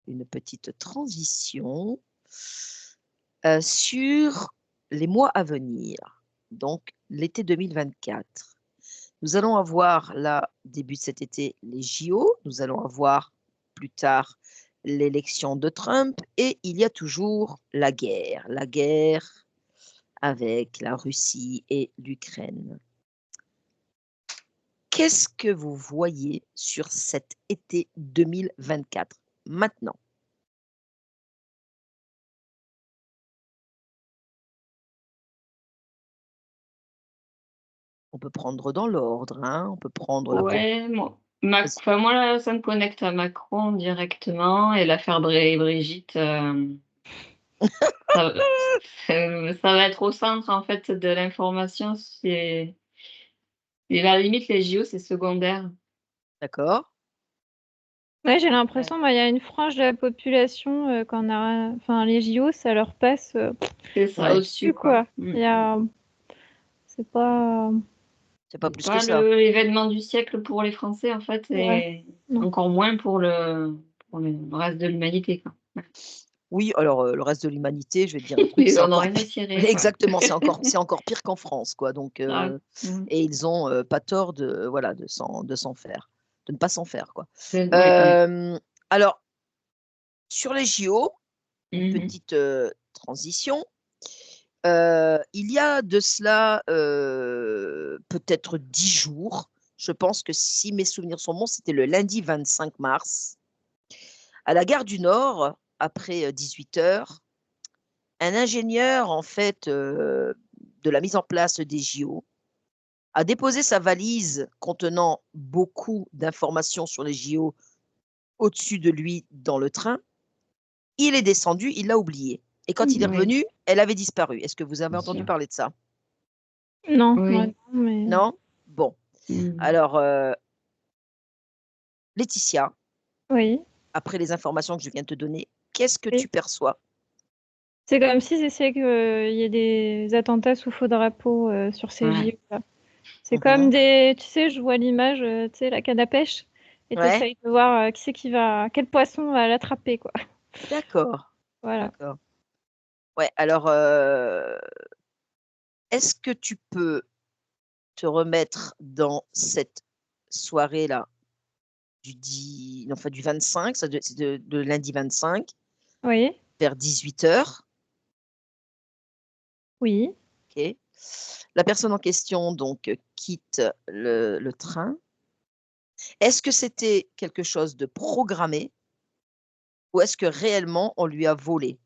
une petite transition sur les mois à venir, donc l'été 2024. Nous allons avoir là, début de cet été, les JO. Nous allons avoir plus tard l'élection de Trump et il y a toujours la guerre avec la Russie et l'Ukraine. Qu'est-ce que vous voyez sur cet été 2024 maintenant? On peut prendre dans l'ordre, hein, on peut prendre la pro Ouais, vas-y. enfin, moi, là, ça me connecte à Macron directement et l'affaire Brigitte, ça ça va être au centre, en fait, de l'information. Et à la limite, les JO, c'est secondaire. D'accord. Ouais, j'ai Ouais, l'impression, il y a une frange de la population, quand on a enfin les JO, ça leur passe, c'est ça, Ouais, au-dessus, dessus, quoi. quoi. Il y a c'est pas c'est pas C'est plus que pas ça. l'événement du siècle pour les Français, en fait, ouais, et non. encore moins pour le reste de l'humanité, quoi. Ouais. Oui, alors, le reste de l'humanité, je vais te dire un truc, Ils c'est en ont encore rien à pire. cirer, quoi. Exactement, c'est encore pire qu'en France, quoi, donc Grave. Mmh. et ils ont, pas tort de voilà, de s'en faire, de ne pas s'en faire, quoi. Oui, oui. Alors sur les JO, une Mmh mh. petite, transition. Il y a de cela, peut-être 10 jours, je pense que si mes souvenirs sont bons, c'était le lundi 25 mars, à la gare du Nord, après, 18 h, un ingénieur en fait, de la mise en place des JO, a déposé sa valise contenant beaucoup d'informations sur les JO au-dessus de lui dans le train. Il est descendu, il l'a oubliée et quand il est Oui, revenu, elle avait disparu. Est-ce que vous avez bien entendu sûr. parler de ça? Non, moi Oui. non, mais Non? Bon, Mmh. alors, Laetitia, oui, après les informations que je viens de te donner, qu'est-ce que oui. tu perçois? C'est comme s'ils essayaient qu'il y ait des attentats sous faux drapeau, sur ces Ouais. JO là. C'est comme Mmh. des tu sais, je vois l'image, tu sais, la canne à pêche et tu Ouais, essayes de voir, qui c'est qui va quel poisson va l'attraper, quoi. d'accord, Voilà. d'accord. Ouais, alors, est-ce que tu peux te remettre dans cette soirée-là du 25, ça doit c'est de lundi 25 Oui, vers 18 h, oui. OK. La personne en question donc, quitte le train. Est-ce que c'était quelque chose de programmé ou est-ce que réellement on lui a volé?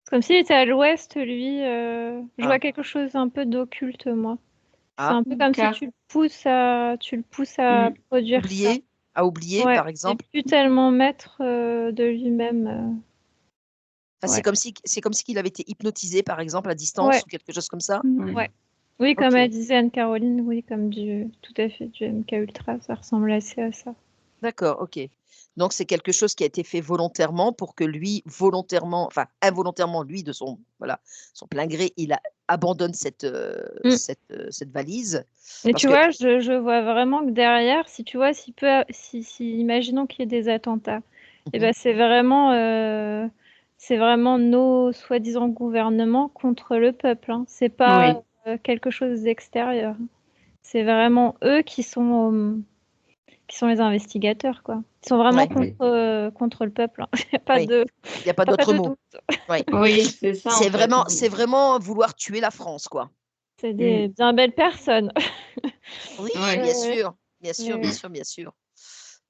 C'est comme s'il était à l'ouest, lui, je vois Ah, quelque chose un peu d'occulte, moi. C'est ah, un peu comme si D'accord. tu le pousses à Mmh. produire ça. oublier Ouais, par il est exemple? plus tellement maître, de lui-même, Enfin, ouais. c'est comme si qu'il avait été hypnotisé par exemple à distance Ouais, ou quelque chose comme ça? Ouais. ouais. Oui, comme OK, elle disait Anne-Caroline, oui, comme du tout à fait, du MK Ultra, ça ressemble assez à ça. d'accord, OK. Donc c'est quelque chose qui a été fait volontairement pour que lui, volontairement, enfin involontairement, lui de son voilà, son plein gré, abandonne Mmh. cette valise Et parce tu que vois, je vois vraiment que derrière, si tu vois, si imaginons qu'il y ait des attentats, et mmh ben c'est vraiment nos soi-disant gouvernements contre le peuple, hein. C'est pas, Oui. quelque chose d'extérieur. C'est vraiment eux qui sont les investigateurs, quoi. Ils sont vraiment ouais, Oui. contre le peuple, hein. Il y a pas oui, de il y a pas y a pas d'autre de mot. doute. Oui. Oui, c'est ça, en fait. C'est vraiment vouloir tuer la France, quoi. C'est Mmh. des bien belles personnes. Oui, Ouais. bien Ouais, sûr, bien sûr, bien mais sûr, bien sûr.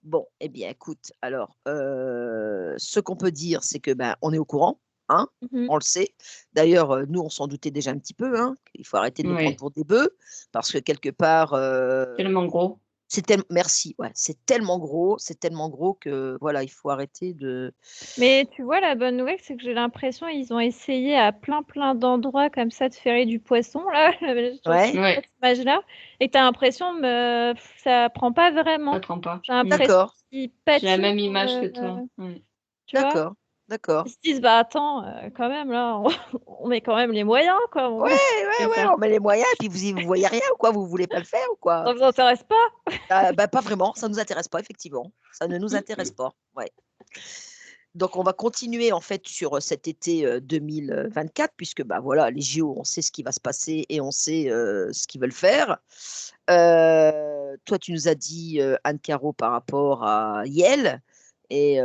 Bon, eh bien, écoute, alors, ce qu'on peut dire, c'est que, ben, on est au courant, hein, mmh mh. on le sait. D'ailleurs, nous, on s'en doutait déjà un petit peu, hein, qu'il faut arrêter de nous prendre Ouais. pour des bœufs parce que quelque part, Tellement gros. merci, ouais, c'est tellement gros que, voilà, il faut arrêter de Mais tu vois, la bonne nouvelle, c'est que j'ai l'impression ils ont essayé à plein d'endroits comme ça de ferrer du poisson là, je retrouve ouais, cette Ouais, image-là et tu as l'impression ça prend pas ça vraiment. prend pas. J'ai Mmh. l'impression d'accord, qu'ils J'ai la patinent, même image que toi. Ouais. tu vois? d'accord. d'accord. Ils se disent: «Bah, attends, quand même là, on met quand même les moyens quoi, Ouais, C'est ouais, ça. on met les moyens et puis vous voyez rien ou quoi? Vous voulez pas le faire ou quoi? ça vous intéresse pas?» Bah, pas vraiment, ça nous intéresse pas effectivement. Ça ne nous intéresse pas, ouais. Donc on va continuer en fait sur, cet été, 2024 puisque, bah, voilà, les JO, on sait ce qui va se passer et on sait, ce qu'ils veulent faire. Toi, tu nous as dit, Anne Caro par rapport à Yale et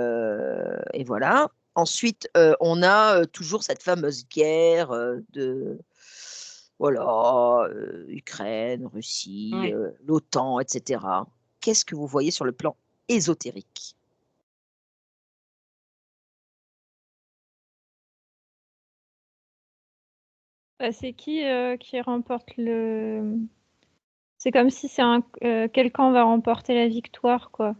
voilà. Ensuite, on a, toujours cette fameuse guerre, de voilà, Ukraine, Russie, Ouais. l'OTAN et cetera. Qu'est-ce que vous voyez sur le plan ésotérique? Bah, c'est qui remporte le c'est comme si c'est quel camp va remporter la victoire, quoi,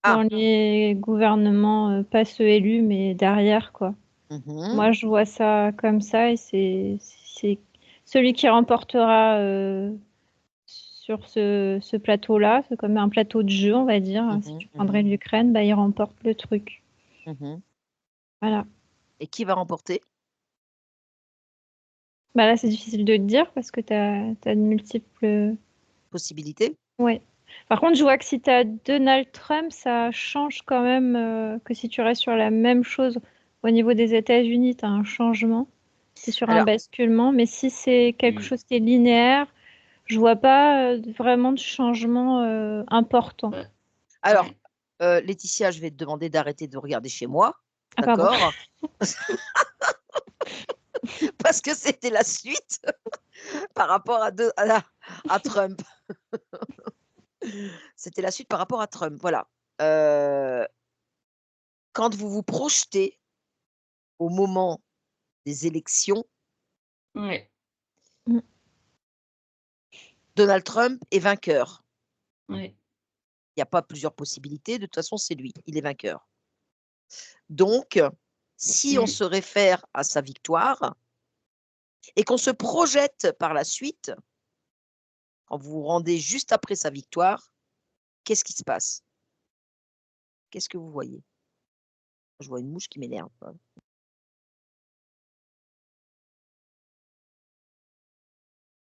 dans Ah! les gouvernements, pas ceux élus, mais derrière, quoi. Mmh. Moi, je vois ça comme ça et c'est celui qui remportera, sur ce plateau-là, c'est comme un plateau de jeu, on va dire, Mmh si tu mh. prendrais Mmh. l'Ukraine, bah, il remporte le truc. Mmh. Voilà. Et qui va remporter? Bah, là, c'est difficile de te dire parce que tu as de multiples, Possibilité? ouais. Par contre, je vois que si tu as Donald Trump, ça change quand même, que si tu restes sur la même chose au niveau des États-Unis, tu as un changement. Tu es sur un Alors basculement, mais si c'est quelque chose qui est linéaire, je vois pas, vraiment de changement, important. Ouais. alors, Ouais. Laetitia, je vais te demander d'arrêter de regarder chez moi, Ah pardon. d'accord? Parce que c'était la suite par rapport à Trump. C'était la suite par rapport à Trump, voilà. Heu, Quand vous vous projetez au moment des élections, Ouais. Mmh. Donald Trump est vainqueur. Ouais. Il y a pas plusieurs possibilités, de toute façon, c'est lui, il est vainqueur. Donc, si on Mmh. se réfère à sa victoire et qu'on se projette par la suite, quand vous vous rendez juste après sa victoire, qu'est-ce qui se passe? Qu'est-ce que vous voyez? Je vois une mouche qui m'énerve, hein.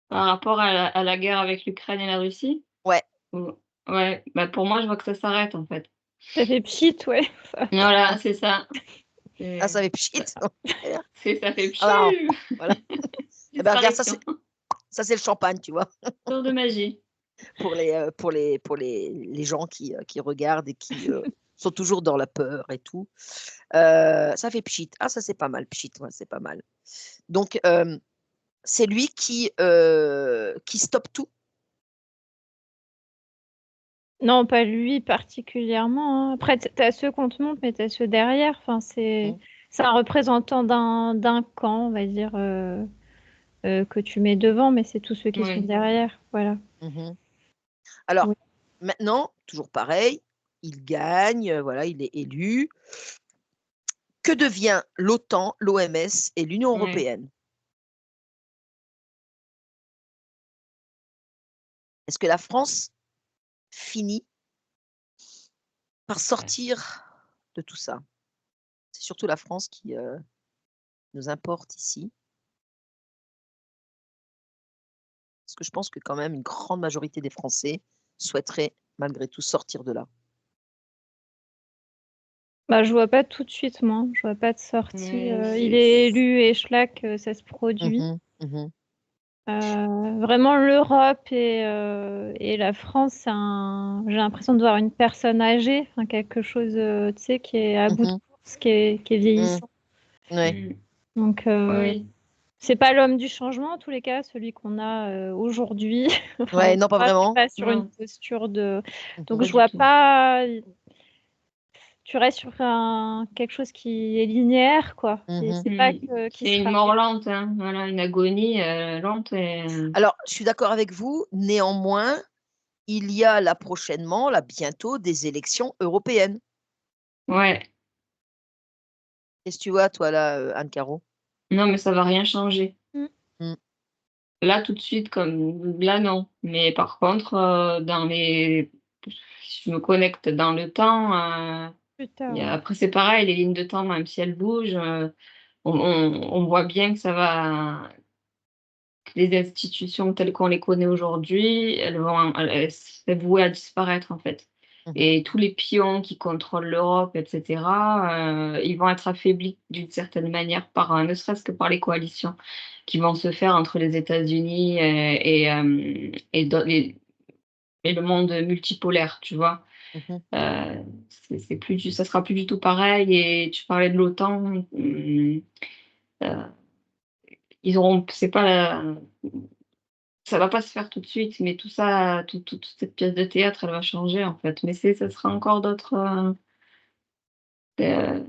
Par rapport à la guerre avec l'Ukraine et la Russie? Ouais. Ou ouais, bah, pour moi, je vois que ça s'arrête, en fait. Ça fait pchit, ouais. Voilà, c'est ça. Ah, ça C'est fait pchit. ça fait Ah bah, pshiu voilà. Et ben, regarde, disparition. ça c'est le champagne, tu vois? Tour de magie. Pour les gens qui regardent et qui, sont toujours dans la peur et tout. Ça fait pchit. Ah ça c'est pas mal, pchit, ouais, c'est pas mal. Donc, c'est lui qui stoppe tout? Non, pas lui particulièrement, hein. Après, tu as ceux qu'on te montre, mais tu as ceux derrière. Enfin, Mmh. c'est un représentant d'un camp, on va dire, que tu mets devant, mais c'est tous ceux qui sont Oui. derrière. Voilà. Mmh. Alors, Oui. maintenant, toujours pareil, il gagne, voilà, il est élu. Que devient l'OTAN, l'OMS et l'Union Ouais. européenne? Est-ce que la France finit par Ouais. sortir de tout ça? C'est surtout la France qui, nous importe ici. Parce que je pense que quand même une grande majorité des Français souhaiteraient malgré tout sortir de là. Bah, je vois pas tout de suite, moi. Je vois pas de sortie. Ouais, Il c'est est élu et schlack, ça se produit. Mmh. Mmh. Vraiment l'Europe et la France, j'ai l'impression de voir une personne âgée, enfin quelque chose, tu sais, qui est à bout de Mmh. course, qui est Mmh. vieillissant. Ouais. mmh. Donc Oui, oui. c'est pas l'homme du changement en tous les cas, celui qu'on a, aujourd'hui. Enfin, Ouais, non, pas tu vraiment. pas sur une Non, posture de donc Mmh. pas je du vois tout. pas tu restes sur quelque chose qui est linéaire, quoi. Mmh. C'est pas Mmh. que qui C'est une sera mort lente, hein, voilà, une agonie, lente et Alors, je suis d'accord avec vous, néanmoins, il y a là prochainement, là bientôt, des élections européennes. ouais. Qu'est-ce que tu vois toi là, Anne Caro? Non, mais ça va rien changer. mmh. Mmh. Là, tout de suite, comme là, non. Mais par contre, dans les si je me connecte dans le temps, Plus tard, Et ouais. après, c'est pareil, les lignes de temps, même si elles bougent, on voit bien que ça va que les institutions telles qu'on les connaît aujourd'hui, c'est voué à disparaître, en fait. Mmh. Et tous les pions qui contrôlent l'Europe, et cetera, ils vont être affaiblis d'une certaine manière ne serait-ce que par les coalitions qui vont se faire entre les États-Unis et le monde multipolaire, tu vois? Mmh. C'est plus du ça sera plus du tout pareil et tu parlais de l'OTAN, heu, ils auront c'est pas la ça va pas se faire tout de suite, mais tout ça, toute cette pièce de théâtre, elle va changer, en fait. Mais ça sera encore heu,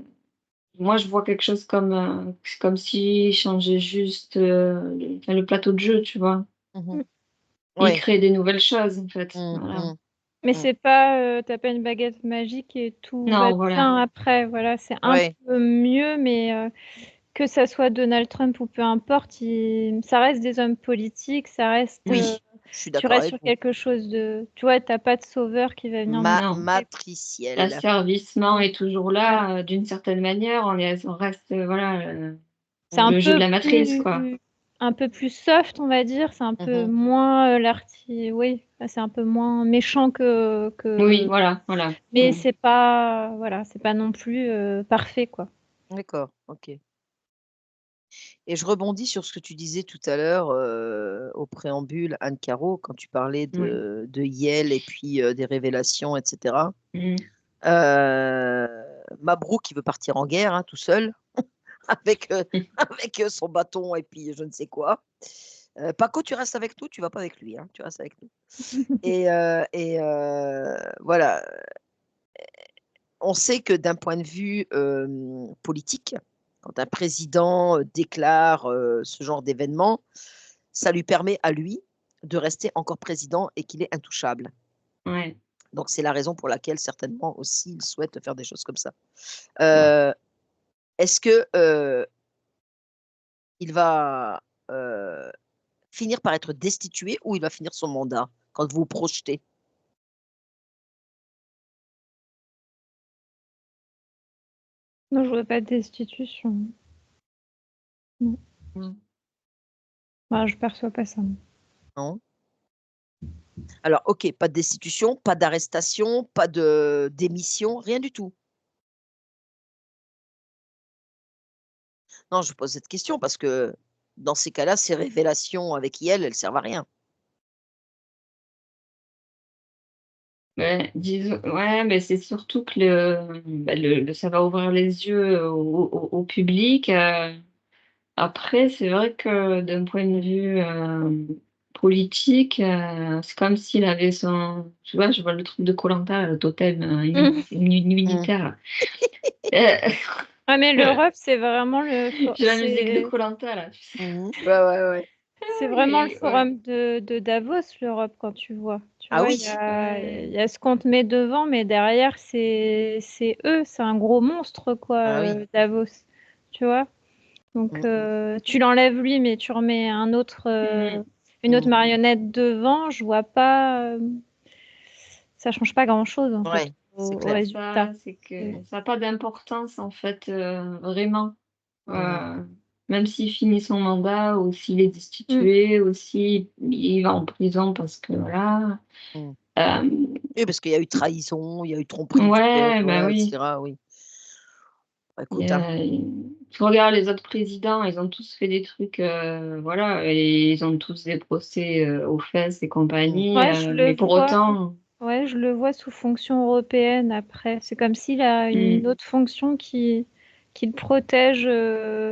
moi, je vois quelque chose comme s'ils changeaient juste, le plateau de jeu, tu vois? Mmh. Mmh. Ils Ouais. créent des nouvelles choses, en fait, Mmh voilà. mh. Mais Mmh. c'est pas, tu pas une baguette magique et tout va Non, voilà. bien après, voilà, c'est un Ouais. peu mieux, mais que ça soit Donald Trump ou peu importe, ça reste des hommes politiques, ça reste, Oui, je suis tu d'accord restes avec sur vous. quelque chose de tu vois, tu pas de sauveur qui va venir nous Non. sauver. Matriciel. L'asservissement est toujours Voilà. là, d'une certaine manière, on reste, voilà, C'est un Mmh. le jeu de peu la matrice, quoi. plus soft, on va dire, c'est un Mmh peu mh. moins, oui, c'est un peu moins méchant Oui, que voilà, voilà. mais Mmh. c'est pas voilà, c'est pas non plus, parfait, quoi. D'accord, OK. Et je rebondis sur ce que tu disais tout à l'heure, au préambule, Anne Caro, quand tu parlais Oui. de Yale et puis, des révélations et cetera. Mmh. Heu, Mabrouk, qui veut partir en guerre, hein, tout seul, avec, avec, son bâton et puis je ne sais quoi. Paco, tu restes avec nous? Tu vas pas avec lui, hein, tu restes avec nous et voilà, on sait que d'un point de vue, politique, quand un président, déclare, ce genre d'événement, ça lui permet à lui de rester encore président et qu'il est intouchable. Ouais. Donc c'est la raison pour laquelle certainement aussi il souhaite faire des choses comme ça. Ouais. Heu, Est-ce que, il va, heu, finir par être destitué ou il va finir son mandat? Quand vous vous projetez? Non, je veux pas de destitution. Non. Mmh. Bah, je perçois pas ça. Non? Alors OK, pas de destitution, pas d'arrestation, pas de démission, rien du tout? Non, je vous pose cette question parce que dans ces cas-là, ces révélations avec Yel, elles servent à rien. Ouais, disons ouais, mais c'est surtout que ça va ouvrir les yeux au public, après c'est vrai que d'un point de vue, politique, c'est comme s'il avait son tu vois, je vois le truc de koh le totem, Mmh. Mmh. immunitaire là. Heu, Ah mais l'Europe, c'est vraiment j'ai la musique de koh là, tu sais? Mmh. Ouais, ouais, ouais. c'est vraiment le Et ouais. forum de Davos, l'Europe, quand tu vois. Tu Ah vois, oui! il y a ce qu'on te met devant, mais derrière, c'est eux, c'est un gros monstre, quoi, Ah oui. Davos, tu vois? Donc Mmh. tu l'enlèves lui, mais tu remets Mmh. une autre Mmh. marionnette devant, je vois pas, ça change pas grand-chose, en fait, Ouais, c'est au clair. C'est résultat. ça, c'est C'est que ça a pas d'importance en fait, vraiment. Mmh. Même s'il finit son mandat ou s'il est mmh. destitué ou s'il va en prison parce que voilà. Mmh. Hem, Oui, parce qu'il y a eu trahison, il y a eu tromperie du ouais, peuple, bah, voilà et oui. cetera, oui. Bah, Il y écoute, hein. a tu regardes les autres présidents, ils ont tous fait des trucs, voilà et ils ont tous des procès, aux fesses et Mmh. compagnie, Ouais, je le mais pour vois. autant Ouais, je le vois sous fonction européenne après. C'est comme s'il a une mmh, autre fonction qui le protège,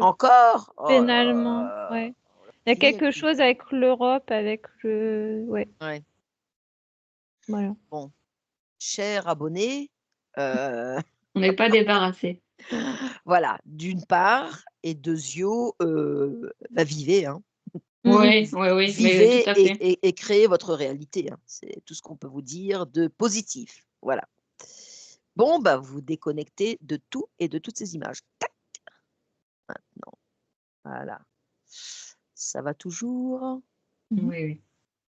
Encore? Oh là pénalement, là! ouais. Il y a Finir quelque chose avec l'Europe, avec le ouais, ouais. voilà. Bon, cher abonné, heu, on n'est pas débarrassé. voilà, d'une part et deuxièmement, bah, vivez, hein. Mmh Oui, oui, oui, mais tout Vivez à fait. et créez votre réalité, hein. C'est tout ce qu'on peut vous dire de positif. Voilà. Bon, bah, vous déconnectez de tout et de toutes ces images. Tac, maintenant, voilà. Ça va toujours? mh. Oui, oui.